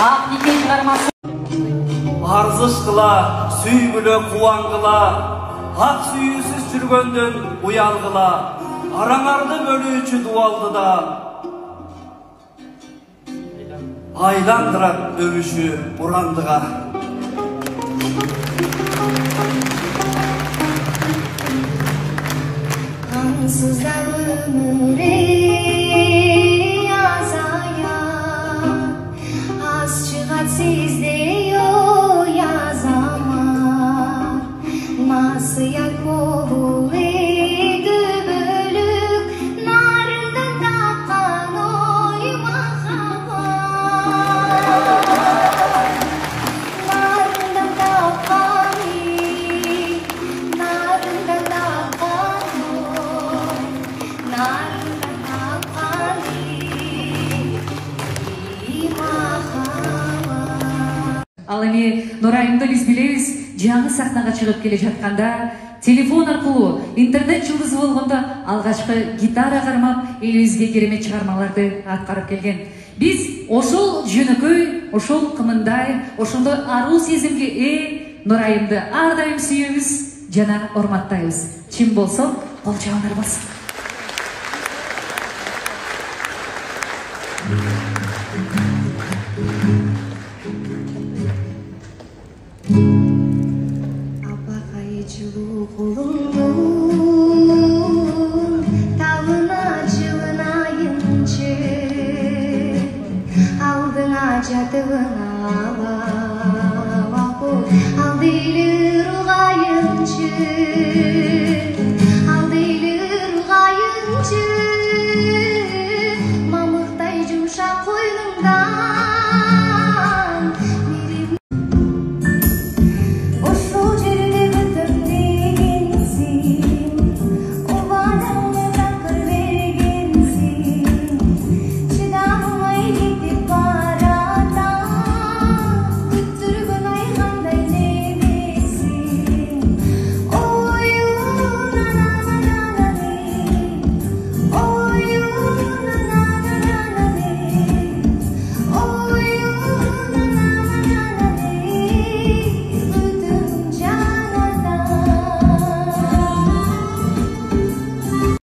Ак нике чыгармасы. Арзышкыла, сүйгүлө кубаңгыла, ак сүйүүсүз жүргөндөн уялгыла, араңарды бөлүүчү дуалдыда, айландырат өбүшү урандыга. Ansızdan ömüre yazayat, az çıgat sizde yo yazamar. Masıyak kovule göbölük, narından takan oy mahabat. Narından takan narından takan Ал эми Нурайымды биз билебиз, жаңы сахнага чыгып келе жатканда, телефон аркылуу интернет жылдызы болгондо алгачкы гитара кармап, элибизге керемет чыгармаларды аткарып келген. Биз ошол жөнөкөй, ошол кымындай, ошондой аруу сезимге ээ Нурайымды ар дайым сүйөбүз жана урматтайбыз. Чын болсо, кол чабыңдар болсун.